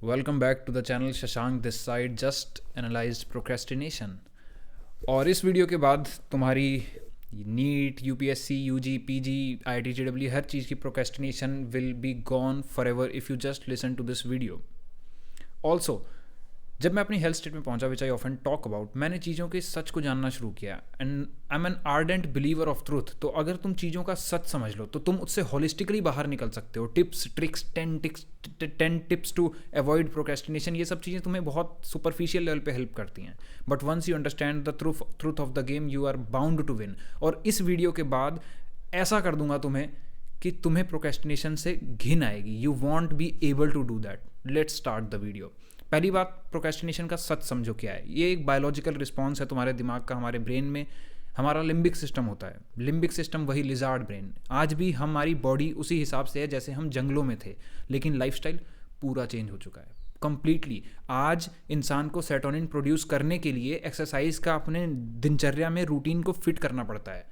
Welcome back to the channel Shashank this side just analysed procrastination. और इस video के बाद तुम्हारी NEET UPSC UG PG IIT हर चीज़ की procrastination will be gone for ever if you just listen to this video. Also जब मैं अपनी हेल्थ स्टेट में पहुंचा which I often talk about, मैंने चीज़ों के सच को जानना शुरू किया and I am an ardent believer of truth. तो अगर तुम चीज़ों का सच समझ लो तो तुम उससे होलिस्टिकली बाहर निकल सकते हो। Tips tricks 10 tips to avoid procrastination, ये सब चीज़ें तुम्हें बहुत सुपरफिशियल लेवल पे हेल्प करती हैं, but once you understand the truth of the game you are bound to win. और इस वीडियो के बाद ऐसा कर दूंगा तुम्हें कि तुम्हें प्रोक्रेस्टिनेशन से घिन आएगी। You won't be able to do that. Let's start the video. पहली बात, प्रोक्रेस्टिनेशन का सच समझो क्या है। ये एक बायोलॉजिकल रिस्पॉन्स है तुम्हारे दिमाग का। हमारे ब्रेन में हमारा लिम्बिक सिस्टम होता है। लिम्बिक सिस्टम वही लिजार्ड ब्रेन। आज भी हमारी बॉडी उसी हिसाब से है जैसे हम जंगलों में थे, लेकिन लाइफस्टाइल पूरा चेंज हो चुका है कंप्लीटली। आज इंसान को सेरोटोनिन प्रोड्यूस करने के लिए एक्सरसाइज का अपने दिनचर्या में रूटीन को फिट करना पड़ता है।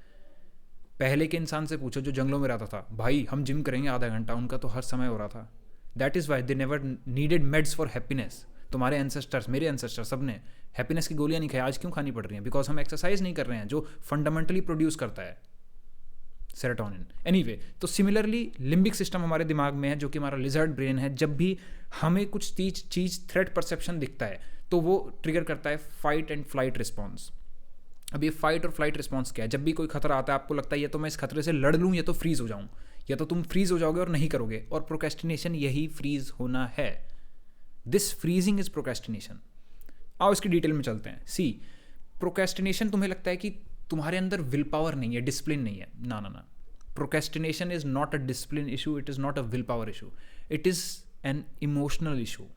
पहले के इंसान से पूछो जो जंगलों में रहता था, भाई हम जिम करेंगे आधा घंटा, उनका तो हर समय हो रहा था। That is why they never needed meds for happiness. तुम्हारे एंसेस्टर्स, मेरे एंसेस्टर, सब ने हैप्पीनेस की गोलियां नहीं खाई। आज क्यों खानी पड़ रही हैं? बिकॉज हम एक्सरसाइज नहीं कर रहे हैं, जो फंडामेंटली प्रोड्यूस करता है सेरोटोनिन। एनीवे, तो सिमिलरली लिम्बिक सिस्टम हमारे दिमाग में है, जो कि हमारा लिजर्ड ब्रेन है। जब भी हमें कुछ चीज़ थ्रेट परसेप्शन दिखता है तो वो ट्रिगर करता है फाइट एंड फ्लाइट रिस्पॉन्स। अब ये फाइट और फ्लाइट रिस्पॉन्स क्या है? जब भी कोई खतरा आता है, आपको लगता है या तो मैं इस खतरे से लड़ लूँ या तो फ्रीज हो जाऊँ, या तो तुम फ्रीज हो जाओगे और नहीं करोगे। और प्रोक्रेस्टिनेशन यही फ्रीज होना है। This freezing is procrastination. आओ इसकी डिटेल में चलते हैं। सी, प्रोक्रेस्टिनेशन तुम्हें लगता है कि तुम्हारे अंदर विल पावर नहीं है, डिसिप्लिन नहीं है। ना ना ना, procrastination is not a discipline issue, it is not a will power issue, it is an emotional issue.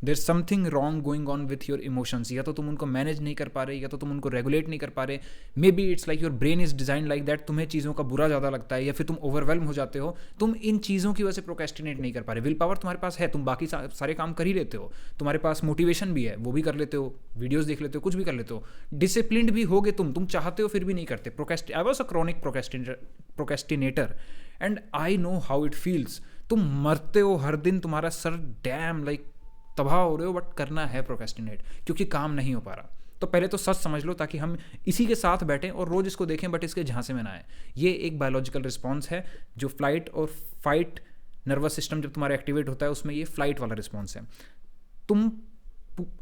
There is something wrong going on with your emotions. या तो तुम उनको मैनेज नहीं कर पा रहे, या तो तुम उनको रेगुलेट नहीं कर पा रहे। May be it's like your brain is design like that. तुम्हें चीज़ों का बुरा ज़्यादा लगता है, या फिर तुम ओवरवेल्म हो जाते हो। तुम इन चीज़ों की वजह से प्रोक्रेस्टिनेट नहीं कर पा रहे। विल पावर तुम्हारे पास है, तुम बाकी सारे काम कर ही लेते हो। तुम्हारे पास मोटिवेशन भी है, वो भी कर लेते हो, वीडियोज़ देख लेते हो, कुछ भी कर लेते हो। डिसिप्लिन्ड भी होगे तुम चाहते हो फिर भी नहीं करते। I was a chronic procrastinator and I know how it feels. तुम मरते हो हर दिन, तुम्हारा सर डैम लाइक तबाह हो रहे हो, बट करना है प्रोक्रेस्टिनेट क्योंकि काम नहीं हो पा रहा। तो पहले तो सच समझ लो ताकि हम इसी के साथ बैठें और रोज इसको देखें, बट इसके झांसे में ना आए। ये एक बायोलॉजिकल रिस्पॉन्स है जो फ्लाइट और फाइट नर्वस सिस्टम जब तुम्हारा एक्टिवेट होता है, उसमें ये फ्लाइट वाला रिस्पॉन्स है। तुम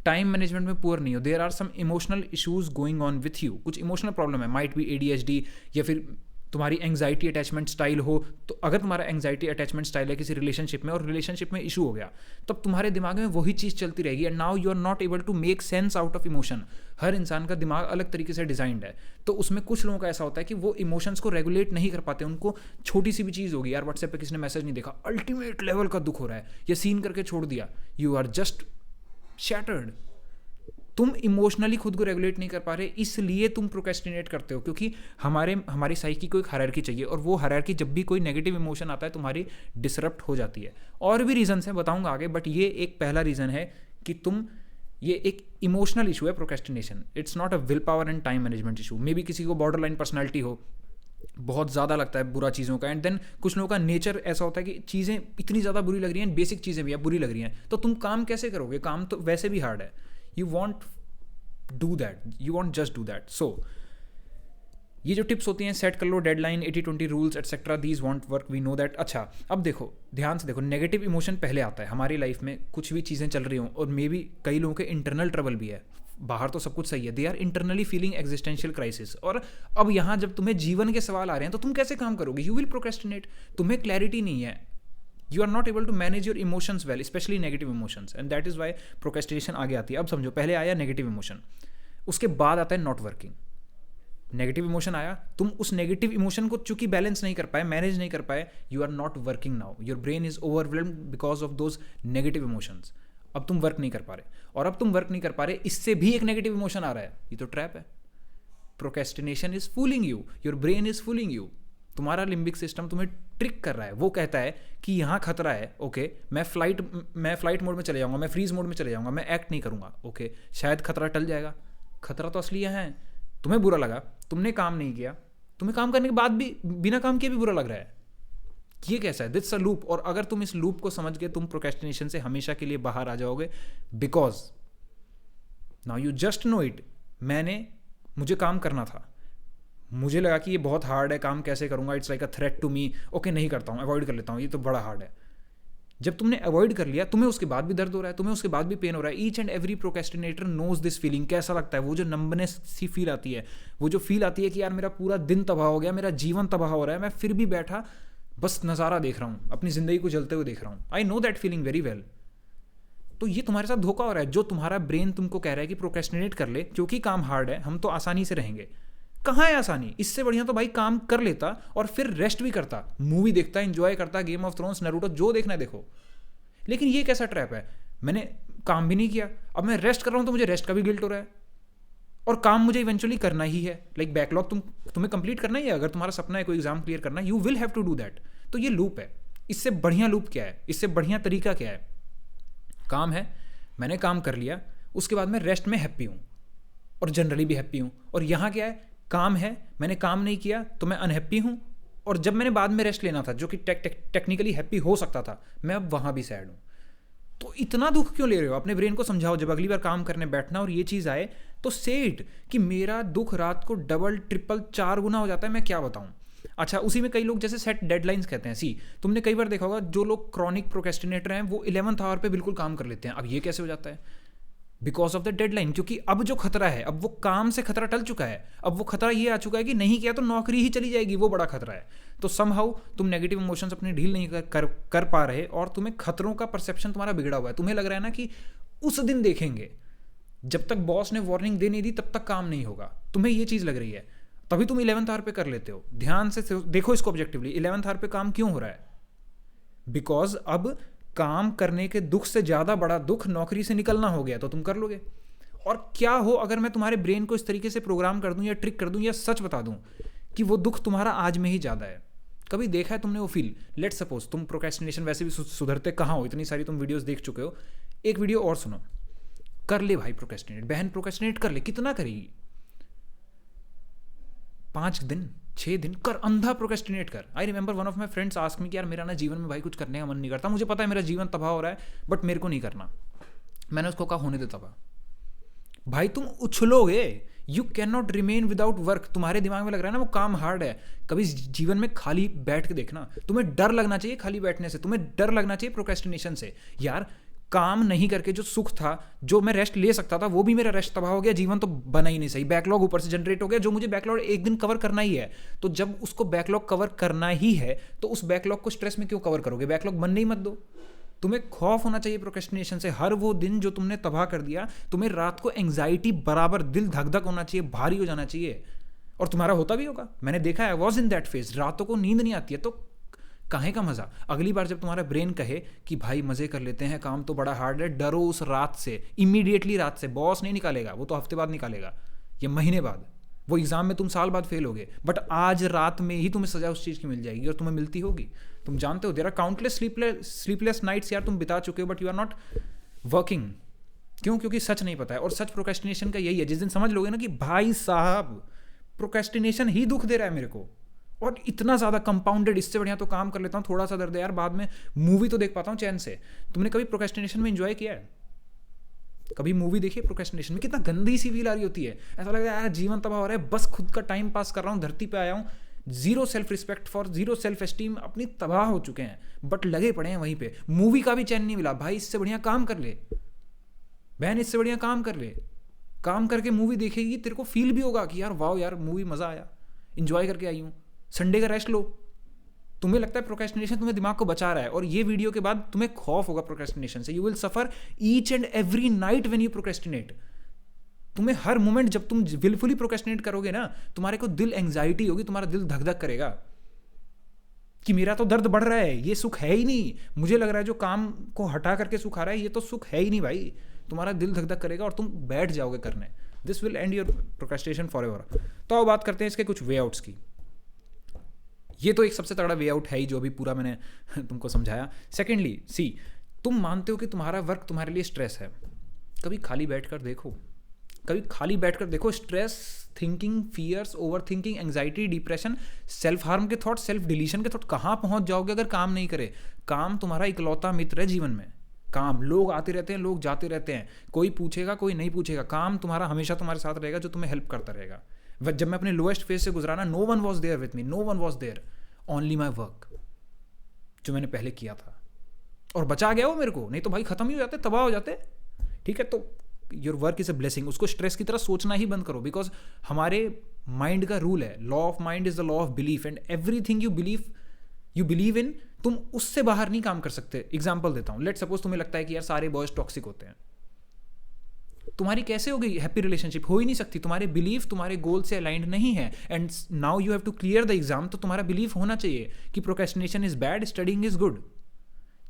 टाइम मैनेजमेंट में पुअर नहीं हो। There are some emotional issues going on with you. कुछ इमोशनल प्रॉब्लम है, माइट बी ADHD, या फिर तुम्हारी एंग्जाइटी अटैचमेंट स्टाइल हो। तो अगर तुम्हारा एंग्जाइटी अटैचमेंट स्टाइल है किसी रिलेशनशिप में, और रिलेशनशिप में इशू हो गया, तब तुम्हारे दिमाग में वही चीज़ चलती रहेगी and now you are not able to make sense out of emotion. हर इंसान का दिमाग अलग तरीके से डिजाइंड है, तो उसमें कुछ लोगों का ऐसा होता है कि वो इमोशंस को रेगुलेट नहीं कर पाते। उनको छोटी सी भी चीज़ होगी, यार व्हाट्सएप पे किसी ने मैसेज नहीं देखा, अल्टीमेट लेवल का दुख हो रहा है, या सीन करके छोड़ दिया, यू आर जस्ट शैटर्ड। तुम इमोशनली खुद को रेगुलेट नहीं कर पा रहे, इसलिए तुम प्रोक्रेस्टिनेट करते हो। क्योंकि हमारी साइकी को एक हायरार्की चाहिए, और वो हायरार्की जब भी कोई नेगेटिव इमोशन आता है तुम्हारी डिसरप्ट हो जाती है। और भी रीजंस हैं, बताऊंगा आगे, बट ये एक पहला रीजन है कि ये एक इमोशनल इशू है procrastination. It's not a will power and time management issue. May be किसी को बॉर्डर लाइन पर्सनैलिटी हो, बहुत ज़्यादा लगता है बुरा चीज़ों का, एंड देन कुछ लोगों का नेचर ऐसा होता है कि चीज़ें इतनी ज़्यादा बुरी लग रही हैं, बेसिक चीज़ें भी बुरी लग रही हैं, तो तुम काम कैसे करोगे? काम तो वैसे भी हार्ड है। You want do that, you won't just do that. So ये जो टिप्स होती हैं, सेट कर लो deadline, 80-20 rules et cetera, these won't work, we know that. अच्छा, अब देखो, ध्यान से देखो, नेगेटिव इमोशन पहले आता है हमारी लाइफ में। कुछ भी चीज़ें चल रही हों, और मे बी कई लोगों के इंटरनल ट्रबल भी है, बाहर तो सब कुछ सही है, they are internally feeling existential crisis. और अब यहाँ जब तुम्हें जीवन के सवाल आ रहे हैं तो तुम कैसे काम करोगे? You will procrastinate. तुम्हें क्लैरिटी नहीं है, you are not able to manage your emotions well, especially negative emotions, and that is why procrastination आगे आती है। अब समझो, पहले आया नेगेटिव इमोशन, उसके बाद आता है नॉट वर्किंग। नेगेटिव इमोशन आया, तुम उस नेगेटिव इमोशन को चूंकि बैलेंस नहीं कर पाए, मैनेज नहीं कर पाए, you are not working now, your brain is overwhelmed because of those negative emotions. अब तुम वर्क नहीं कर पा रहे, और अब तुम वर्क नहीं कर पा रहे, इससे भी एक नेगेटिव इमोशन आ रहा है। ये तो ट्रैप है। Procrastination is fooling you, your brain is fooling you. तुम्हारा लिम्बिक सिस्टम तुम्हें ट्रिक कर रहा है। वो कहता है कि यहाँ खतरा है, ओके, मैं फ्लाइट मोड में चले जाऊँगा, मैं फ्रीज मोड में चले जाऊँगा, मैं एक्ट नहीं करूँगा, ओके, शायद खतरा टल जाएगा। खतरा तो असली है, तुम्हें बुरा लगा, तुमने काम नहीं किया, तुम्हें काम करने के बाद भी बिना काम किए भी बुरा लग रहा है, ये कैसा है, दिट्स अ लूप। और अगर तुम इस लूप को समझ गए, तुम प्रोक्रेस्टिनेशन से हमेशा के लिए बाहर आ जाओगे, because now you just know it. मुझे काम करना था, मुझे लगा कि ये बहुत हार्ड है, काम कैसे करूंगा, it's like a threat to me, okay नहीं करता हूँ, अवॉइड कर लेता हूँ, ये तो बड़ा हार्ड है। जब तुमने अवॉइड कर लिया, तुम्हें उसके बाद भी दर्द हो रहा है, तुम्हें उसके बाद भी पेन हो रहा है। Each and every procrastinator knows this feeling. कैसा लगता है वो जो नंबनेस सी फील आती है, वो जो फील आती है कि यार मेरा पूरा दिन तबाह हो गया, मेरा जीवन तबाह हो रहा है, मैं फिर भी बैठा बस नज़ारा देख रहा हूँ, अपनी ज़िंदगी को जलते हुए देख रहा हूँ। I know that feeling very well. तो ये तुम्हारे साथ धोखा हो रहा है। जो तुम्हारा ब्रेन तुमको कह रहा है कि प्रोक्रेस्टिनेट कर ले क्योंकि काम हार्ड है, हम तो आसानी से रहेंगे। कहाँ है आसानी? इससे बढ़िया तो भाई काम कर लेता और फिर रेस्ट भी करता, मूवी देखता, एंजॉय करता, गेम ऑफ थ्रोन्स, नारुतो, जो देखना है देखो। लेकिन ये कैसा ट्रैप है, मैंने काम भी नहीं किया, अब मैं रेस्ट कर रहा हूँ तो मुझे रेस्ट का भी गिल्ट हो रहा है, और काम मुझे इवेंचुअली करना ही है। लाइक बैकलॉग तुम्हें कंप्लीट करना ही है। अगर तुम्हारा सपना है कोई एग्जाम क्लियर करना, you will have to do that. तो ये लूप है। इससे बढ़िया लूप क्या है, इससे बढ़िया तरीका क्या है? काम है, मैंने काम कर लिया, उसके बाद मैं रेस्ट में हैप्पी हूँ और जनरली भी हैप्पी हूँ। और यहाँ क्या है, काम है, मैंने काम नहीं किया तो मैं अनहैप्पी हूँ, और जब मैंने बाद में रेस्ट लेना था जो कि टेक्निकली हैप्पी हो सकता था, मैं अब वहाँ भी सैड हूँ। तो इतना दुख क्यों ले रहे हो? अपने ब्रेन को समझाओ, जब अगली बार काम करने बैठना और ये चीज़ आए तो से इट कि मेरा दुख रात को डबल ट्रिपल 4 गुना हो जाता है, मैं क्या बताऊँ। अच्छा, उसी में कई लोग जैसे सेट डेडलाइंस कहते हैं। तुमने कई बार देखा होगा जो लोग क्रॉनिक प्रोक्रेस्टिनेटर हैं वो 11th आवर पे बिल्कुल काम कर लेते हैं। अब ये कैसे हो जाता है? Because of the deadline. क्योंकि अब जो खतरा है, अब वो काम से खतरा टल चुका है, अब वो खतरा ये आ चुका है कि नहीं किया तो नौकरी ही चली जाएगी, वो बड़ा खतरा है। तो समहाउ तुम नेगेटिव इमोशंस अपने डील नहीं कर पा रहे, और तुम्हें खतरों का परसेप्शन तुम्हारा बिगड़ा हुआ है। तुम्हें लग रहा है ना कि उस दिन देखेंगे, जब तक बॉस ने वार्निंग दे नहीं दी तब तक काम नहीं होगा। तुम्हें ये चीज़ लग रही है, तभी तुम 11th आवर पे कर लेते हो। ध्यान से देखो इसको ऑब्जेक्टिवली, 11th आवर पे काम क्यों हो रहा है? बिकॉज अब काम करने के दुख से ज़्यादा बड़ा दुख नौकरी से निकलना हो गया, तो तुम कर लोगे। और क्या हो अगर मैं तुम्हारे ब्रेन को इस तरीके से प्रोग्राम कर दूं या ट्रिक कर दूं या सच बता दूं कि वो दुख तुम्हारा आज में ही ज़्यादा है। कभी देखा है तुमने वो फील? लेट सपोज तुम प्रोक्रेस्टिनेशन वैसे भी सुधरते कहाँ हो, इतनी सारी तुम वीडियोस देख चुके हो। एक वीडियो और सुनो, कर ले भाई प्रोक्रेस्टिनेट, बहन प्रोक्रेस्टिनेट कर ले। कितना करेगी? 5 दिन 6 दिन कर, अंधा प्रोक्रेस्टिनेट कर। I remember one of my friends ask me कि यार मेरा ना जीवन में भाई कुछ करने का मन नहीं करता, मुझे पता है मेरा जीवन तबाह हो रहा है, बट मेरे को नहीं करना। मैंने उसको कहा होने दे तबाह। भाई तुम उछलोगे, you cannot remain without work. तुम्हारे दिमाग में लग रहा है ना वो काम हार्ड है, कभी जीवन में खाली बैठ के देखना। तुम्हें डर लगना चाहिए खाली बैठने से, तुम्हें डर लगना चाहिए प्रोक्रेस्टिनेशन से। यार काम नहीं करके जो सुख था, जो मैं रेस्ट ले सकता था, वो भी मेरा रेस्ट तबाह हो गया, जीवन तो बना ही नहीं सही, बैकलॉग ऊपर से जनरेट हो गया, जो मुझे बैकलॉग एक दिन कवर करना ही है। तो जब उसको बैकलॉग कवर करना ही है तो उस बैकलॉग को स्ट्रेस में क्यों कवर करोगे? बैकलॉग बनने ही मत दो। तुम्हें खौफ होना चाहिए प्रोक्रेस्टिनेशन से। हर वो दिन जो तुमने तबाह कर दिया, तुम्हें रात को एंग्जाइटी बराबर, दिल धक धक होना चाहिए, भारी हो जाना चाहिए। और तुम्हारा होता भी होगा, मैंने देखा है, वॉज इन दैट फेज। रातों को नींद नहीं आती है तो काहे का मज़ा? अगली बार जब तुम्हारा ब्रेन कहे कि भाई मज़े कर लेते हैं, काम तो बड़ा हार्ड है, डरो उस रात से, इमीडिएटली रात से। बॉस नहीं निकालेगा, वो तो हफ्ते बाद निकालेगा या महीने बाद, वो एग्ज़ाम में तुम साल बाद फेल होगे, बट आज रात में ही तुम्हें सजा उस चीज़ की मिल जाएगी और तुम्हें मिलती होगी। तुम जानते हो, there are countless sleepless nights यार तुम बिता चुके हो, but you are not working. क्यों? क्योंकि सच नहीं पता है। और सच प्रोक्रेस्टिनेशन का यही है, जिस दिन समझ लोगे ना कि भाई साहब प्रोक्रेस्टिनेशन ही दुख दे रहा है मेरे को, और इतना ज़्यादा कंपाउंडेड, इससे बढ़िया तो काम कर लेता हूँ, थोड़ा सा दर्द है यार, बाद में मूवी तो देख पाता हूँ चैन से। तुमने कभी प्रोक्रेस्टिनेशन में एंजॉय किया है? कभी मूवी देखी है प्रोक्रेस्टिनेशन में? कितना गंदी सी फील आ रही होती है, ऐसा लगता है यार जीवन तबाह हो रहा है, बस खुद का टाइम पास कर रहा हूँ, धरती पे आया हूँ, zero self respect for, zero self esteem, अपनी तबाह हो चुके हैं, बट लगे पड़े हैं वहीं पे। मूवी का भी चैन नहीं मिला। भाई इससे बढ़िया काम कर ले बहन, इससे बढ़िया काम कर ले। काम करके मूवी देखेगी, तेरे को फील भी होगा कि यार वाह यार मूवी मज़ा आया, इंजॉय करके आई हूँ। संडे का रेस्ट लो। तुम्हें लगता है प्रोक्रेस्टिनेशन तुम्हें दिमाग को बचा रहा है, और ये वीडियो के बाद तुम्हें खौफ होगा प्रोक्रेस्टिनेशन से। You will suffer each and every night when you procrastinate. तुम्हें हर मोमेंट जब तुम विलफुली प्रोक्रेस्टिनेट करोगे ना, तुम्हारे को दिल एंग्जाइटी होगी, तुम्हारा दिल धक धक करेगा कि मेरा तो दर्द बढ़ रहा है, ये सुख है ही नहीं। मुझे लग रहा है जो काम को हटा करके सुख आ रहा है, ये तो सुख है ही नहीं भाई। तुम्हारा दिल धक धक करेगा और तुम बैठ जाओगे करने। This will and your procrastination for ever. तो अब बात करते हैं इसके कुछ वे आउट्स की। ये तो एक सबसे तगड़ा वे आउट है ही, जो अभी पूरा मैंने तुमको समझाया। सेकेंडली तुम मानते हो कि तुम्हारा वर्क तुम्हारे लिए स्ट्रेस है। कभी खाली बैठ कर देखो, कभी खाली बैठकर देखो, stress, thinking, fears, over thinking, anxiety, depression, self harm के थॉट, सेल्फ डिलीशन के थॉट, कहाँ पहुंच जाओगे अगर काम नहीं करे। काम तुम्हारा इकलौता मित्र है जीवन में। काम, लोग आते रहते हैं, लोग जाते रहते हैं, कोई पूछेगा कोई नहीं पूछेगा, काम तुम्हारा हमेशा तुम्हारे साथ रहेगा, जो तुम्हें हेल्प करता रहेगा। जब मैं अपने लोएस्ट फेज से गुजरा ना, no one was there with me, no one was there, only my work, जो मैंने पहले किया था, और बचा गया वो मेरे को, नहीं तो भाई खत्म ही हो जाते, तबाह हो जाते। ठीक है, तो your work is a blessing. उसको स्ट्रेस की तरह सोचना ही बंद करो, बिकॉज हमारे माइंड का रूल है, law of mind is the law of belief, and everything you believe in, तुम उससे बाहर नहीं काम कर सकते। एग्जाम्पल देता हूं, लेट सपोज तुम्हें लगता है कि यार सारे बॉयज टॉक्सिक होते हैं, तुम्हारी कैसे होगी हैप्पी रिलेशनशिप? हो ही नहीं सकती। तुम्हारे बिलीफ तुम्हारे गोल से अलाइंड नहीं है, and now you have to clear the exam. तो तुम्हारा बिलीफ होना चाहिए कि procrastination is bad, studying is good.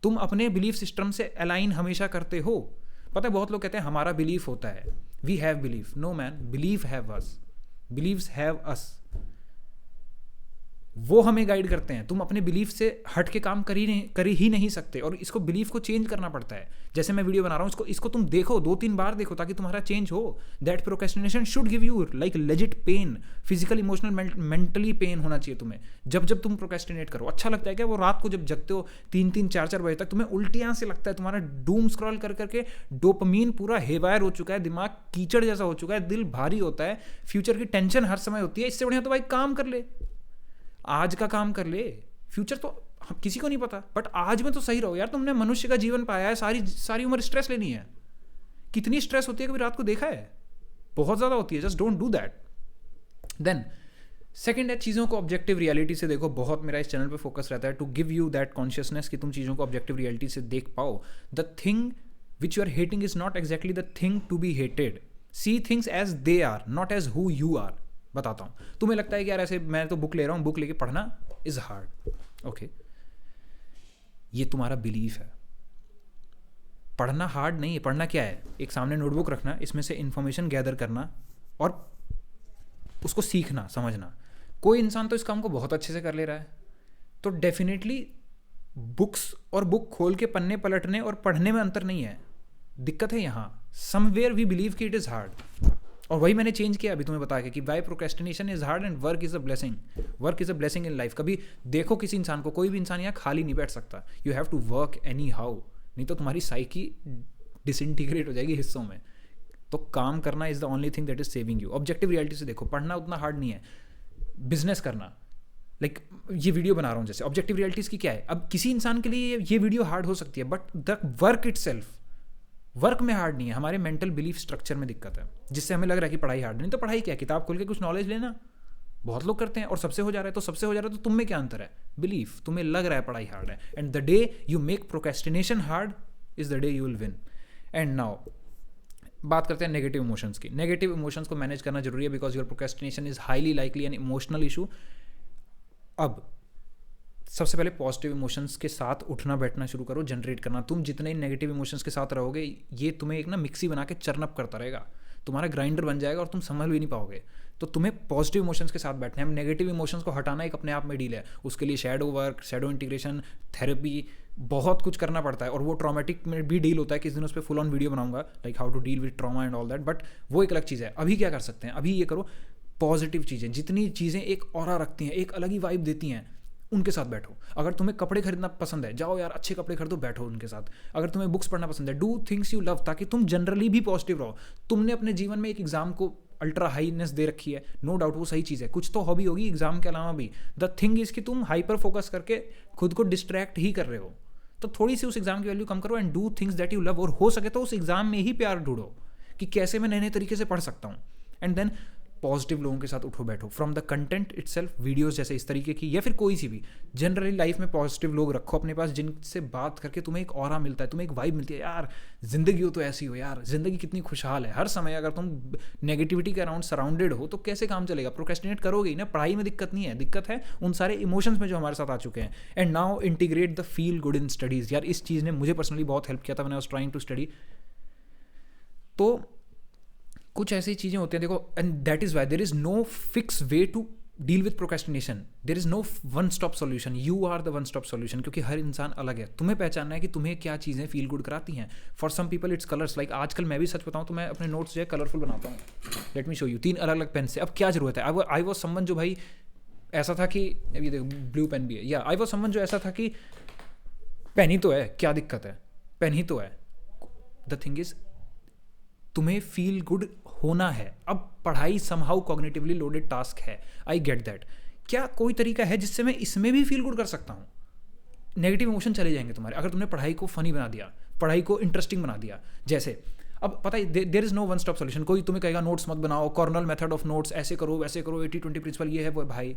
तुम अपने बिलीफ सिस्टम से अलाइन हमेशा करते हो। पता है, बहुत लोग कहते हैं हमारा बिलीफ होता है, we have belief. No man, believe have us, believes have us. वो हमें गाइड करते हैं। तुम अपने बिलीफ से हट के काम कर ही नहीं सकते, और इसको बिलीफ को चेंज करना पड़ता है। जैसे मैं वीडियो बना रहा हूँ, इसको तुम देखो, 2-3 बार देखो, ताकि तुम्हारा चेंज हो। That procrastination should give you like legit pain, physical, emotional, mentally pain होना चाहिए तुम्हें। जब तुम प्रोक्रेस्टिनेट करो, अच्छा लगता है क्या? वो रात को जब जगते हो 3-3, 4-4 बजे तक, तुम्हें उल्टियाँ से लगता है, तुम्हारा डूम स्क्रॉल कर करके डोपामीन पूरा हेवायर हो चुका है, दिमाग कीचड़ जैसा हो चुका है, दिल भारी होता है, फ्यूचर की टेंशन हर समय होती है। इससे बढ़िया तो भाई काम कर ले, आज का काम कर ले। फ्यूचर तो किसी को नहीं पता, बट आज में तो सही रहो यार। तुमने मनुष्य का जीवन पाया है, सारी उम्र स्ट्रेस लेनी है। कितनी स्ट्रेस होती है कभी रात को देखा है? बहुत ज़्यादा होती है। Just don't do that. Then second है, चीज़ों को ऑब्जेक्टिव रियलिटी से देखो। बहुत मेरा इस चैनल पे फोकस रहता है to give you that consciousness कि तुम चीज़ों को ऑब्जेक्टिव रियलिटी से देख पाओ। The thing which you are hating is not exactly the thing to be hated. See things as they are, not as who you are. बताता हूँ, तुम्हें लगता है कि यार ऐसे मैं तो बुक ले रहा हूँ, बुक लेके पढ़ना इज हार्ड। ओके, ये तुम्हारा बिलीफ है। पढ़ना हार्ड नहीं है। पढ़ना क्या है? एक सामने नोटबुक रखना, इसमें से इंफॉर्मेशन गैदर करना और उसको सीखना, समझना। कोई इंसान तो इस काम को बहुत अच्छे से कर ले रहा है, तो डेफिनेटली बुक्स और बुक खोल के पन्ने पलटने और पढ़ने में अंतर नहीं है। दिक्कत है यहाँ, समवेयर वी बिलीव कि इट इज़ हार्ड। और वही मैंने चेंज किया अभी तुम्हें बता के कि why procrastination is hard and work is a blessing. Work is a blessing in life. कभी देखो किसी इंसान को, कोई भी इंसान यहाँ खाली नहीं बैठ सकता। You have to work anyhow, नहीं तो तुम्हारी साइकी डिसइंटीग्रेट हो जाएगी हिस्सों में। तो काम करना is the only thing that is saving you. Objective reality से देखो, पढ़ना उतना हार्ड नहीं है। बिजनेस करना, लाइक ये वीडियो बना रहा हूँ जैसे, ऑब्जेक्टिव रियलिटीज की क्या है? अब किसी इंसान के लिए ये वीडियो हार्ड हो सकती है, but the work itself, work में हार्ड नहीं है। हमारे मेंटल बिलीफ स्ट्रक्चर में दिक्कत है, जिससे हमें लग रहा है कि पढ़ाई हार्ड नहीं। तो पढ़ाई क्या है? किताब खोल के कुछ नॉलेज लेना। बहुत लोग करते हैं और सबसे हो जा रहा है। तो सबसे हो जा रहा है तो तुम में क्या अंतर है? बिलीफ। तुम्हें लग रहा है पढ़ाई हार्ड है, and the day you make procrastination hard is the day you will win. And now बात करते हैं नेगेटिव इमोशंस की। नेगेटिव इमोशंस को मैनेज करना जरूरी है, because your procrastination is highly likely an emotional issue. अब सबसे पहले पॉजिटिव इमोशंस के साथ उठना बैठना शुरू करो, जनरेट करना। तुम जितने नेगेटिव इमोशंस के साथ रहोगे, ये तुम्हें एक ना मिक्सी बना के चर्नअप करता रहेगा, तुम्हारा ग्राइंडर बन जाएगा और तुम संभल भी नहीं पाओगे। तो तुम्हें पॉजिटिव इमोशंस के साथ बैठना है। नेगेटिव इमोशंस को हटाना एक अपने आप में डील है। उसके लिए shadow work, shadow integration, therapy, बहुत कुछ करना पड़ता है। और वो ट्रॉमेटिक में भी डील होता है। किसी दिन उस पर फुल ऑन वीडियो बनाऊंगा, like how to deal with trauma and all that, but वो एक अलग चीज़ है। अभी क्या कर सकते हैं? अभी ये करो, पॉजिटिव चीज़ें, जितनी चीज़ें एक ऑरा रखती हैं, एक अलग ही वाइब देती हैं, उनके साथ बैठो। अगर तुम्हें कपड़े खरीदना पसंद है, जाओ यार अच्छे कपड़े खरीदो, बैठो उनके साथ। अगर तुम्हें बुक्स पढ़ना पसंद है, डू थिंग्स यू लव, ताकि तुम जनरली भी पॉजिटिव रहो। तुमने अपने जीवन में एक एग्जाम को अल्ट्रा हाईनेस दे रखी है, नो डाउट वो सही चीज़ है। कुछ तो हॉबी होगी एग्जाम के अलावा भी। द थिंग इज कि तुम हाइपर फोकस करके खुद को डिस्ट्रैक्ट ही कर रहे हो। तो थोड़ी सी उस एग्जाम की वैल्यू कम करो and do things that you love. और हो सके तो उस एग्जाम में ही प्यार ढूंढो कि कैसे मैं नए नए तरीके से पढ़ सकता हूँ। एंड देन पॉजिटिव लोगों के साथ उठो बैठो, from the content itself, videos जैसे इस तरीके की, या फिर कोई सी भी। जनरली लाइफ में पॉजिटिव लोग रखो अपने पास, जिनसे बात करके तुम्हें एक ऑरा मिलता है, तुम्हें एक वाइब मिलती है, यार जिंदगी हो तो ऐसी हो, यार जिंदगी कितनी खुशहाल है। हर समय अगर तुम नेगेटिविटी के अराउंड सराउंडेड हो तो कैसे काम चलेगा? प्रोक्रेस्टिनेट करोगे ही ना। पढ़ाई में दिक्कत नहीं है, दिक्कत है उन सारे इमोशंस में जो हमारे साथ आ चुके हैं। And now integrate the feel good in studies. यार इस चीज़ ने मुझे पर्सनली बहुत हेल्प किया था when I was trying to study. तो कुछ ऐसी चीज़ें होती हैं, देखो, and that is why there is no fix way to deal with procrastination, there is no one stop solution, you are the one stop solution, क्योंकि हर इंसान अलग है। तुम्हें पहचानना है कि तुम्हें क्या चीज़ें फील गुड कराती हैं। For some people it's colours, like आजकल मैं भी सच बताऊँ तो मैं अपने नोट्स जो है कलरफुल बनाता हूँ। लेट मी शो यू, 3 अलग अलग पेन से। अब क्या जरूरत है? आई वॉज समवन जो भाई ऐसा था कि, अभी देखो ब्लू पेन भी है, या आई वॉज समवन जो ऐसा था कि पेन ही तो है, क्या दिक्कत है, पेन ही तो है। द थिंग इज तुम्हें फील गुड होना है। अब पढ़ाई समहाउ कॉग्निटिवली लोडेड टास्क है, आई गेट दैट। क्या कोई तरीका है जिससे मैं इसमें भी फील गुड कर सकता हूँ? नेगेटिव इमोशन चले जाएंगे तुम्हारे अगर तुमने पढ़ाई को फनी बना दिया, पढ़ाई को इंटरेस्टिंग बना दिया। जैसे अब पता है there is no one stop solution. कोई तुम्हें कहेगा नोट्स मत बनाओ, कॉर्नल मेथड ऑफ नोट्स, ऐसे करो वैसे करो, 80-20 प्रिंसिपल ये है वो। भाई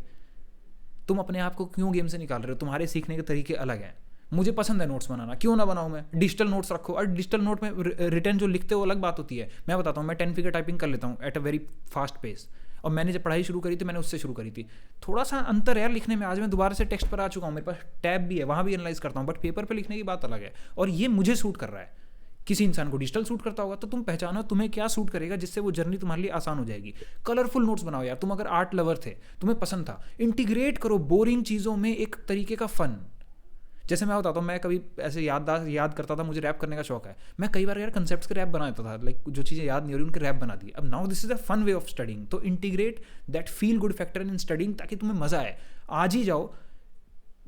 तुम अपने आप को क्यों गेम से निकाल रहे हो? तुम्हारे सीखने के तरीके अलग हैं। मुझे पसंद है नोट्स बनाना, क्यों ना बनाऊँ मैं? डिजिटल नोट्स रखो, और डिजिटल नोट में रिटर्न जो लिखते हो अलग बात होती है। मैं बताता हूँ, मैं 10 फिगर टाइपिंग कर लेता हूँ at a very fast pace. और मैंने जब पढ़ाई शुरू करी थी मैंने उससे शुरू करी थी। थोड़ा सा अंतर है लिखने में। आज मैं दोबारा से टेक्स्ट पर आ चुका हूँ, मेरे पास टैब भी है, वहाँ भी एनालाइज करता हूँ, बट पेपर पर लिखने की बात अलग है। और ये मुझे सूट कर रहा है। किसी इंसान को डिजिटल सूट करता होगा, तो तुम पहचानो तुम्हें क्या सूट करेगा, जिससे वो जर्नी तुम्हारे लिए आसान हो जाएगी। कलरफुल नोट्स बनाओ यार। तुम अगर आर्ट लवर थे, तुम्हें पसंद था, इंटीग्रेट करो बोरिंग चीज़ों में एक तरीके का फन। जैसे मैं बताता हूँ, मैं कभी ऐसे याद करता था, मुझे रैप करने का शौक है। मैं कई बार यार कंसेप्ट्स के रैप बना देता था, लाइक जो चीज़ें याद नहीं हो रही उनके रैप बना दिए। अब now this is a fun way of studying. तो integrate that feel good factor in studying, ताकि तुम्हें मजा आए। आज ही जाओ,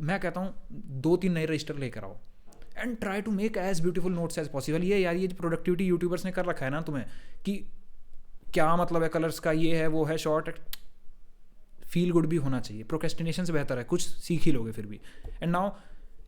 मैं कहता हूँ 2-3 नए रजिस्टर लेकर आओ and try to make as beautiful notes as possible. ये यार ये प्रोडक्टिविटी यूट्यूबर्स ने कर रखा है ना तुम्हें, कि क्या मतलब है कलर्स का, ये है वो है, शॉर्ट। फील गुड भी होना चाहिए। प्रोक्रेस्टिनेशन से बेहतर है, कुछ सीख ही लोगे फिर भी। एंड नाउ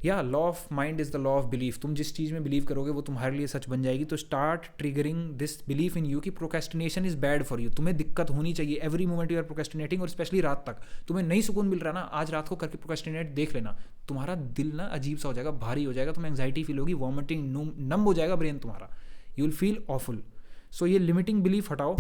या law of mind is the law of belief. तुम जिस चीज़ में बिलीव करोगे वो तुम्हारे लिए सच बन जाएगी। तो start triggering this belief in you कि procrastination is bad for you. तुम्हें दिक्कत होनी चाहिए every moment you are procrastinating, और स्पेशली रात तक। तुम्हें नहीं सुकून मिल रहा ना, आज रात को करके प्रोक्रेस्टिनेट देख लेना। तुम्हारा दिल ना अजीब सा हो जाएगा, भारी हो जाएगा, तुम्हें एंग्जाइटी फील होगी, वॉमिटिंग, नम हो जाएगा ब्रेन तुम्हारा, यू विल फील ऑफुल। सो ये लिमिटिंग बिलीफ हटाओ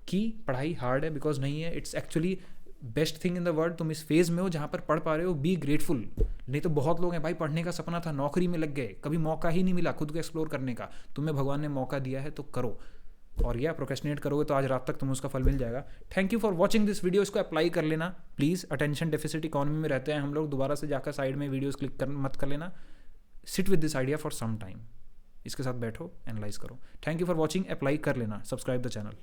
कि पढ़ाई हार्ड है, बिकॉज नहीं है। It's actually best thing in the world. तुम इस फेज में हो जहाँ पर पढ़ पा रहे हो, बी ग्रेटफुल। नहीं तो बहुत लोग हैं भाई, पढ़ने का सपना था, नौकरी में लग गए, कभी मौका ही नहीं मिला खुद को एक्सप्लोर करने का। तुम्हें भगवान ने मौका दिया है तो करो। और या प्रोक्रेस्टिनेट करोगे तो आज रात तक तुम्हें उसका फल मिल जाएगा। Thank you for watching this video. इसको अप्लाई कर लेना प्लीज़। अटेंशन डेफिसिट इकोनॉमी में रहते हैं हम लोग। दोबारा से जाकर साइड में वीडियोज़ क्लिक मत कर लेना। Sit with this idea for some time. इसके साथ बैठो, एनालाइज करो। Thank you for watching. Apply कर लेना, सब्सक्राइब द चैनल।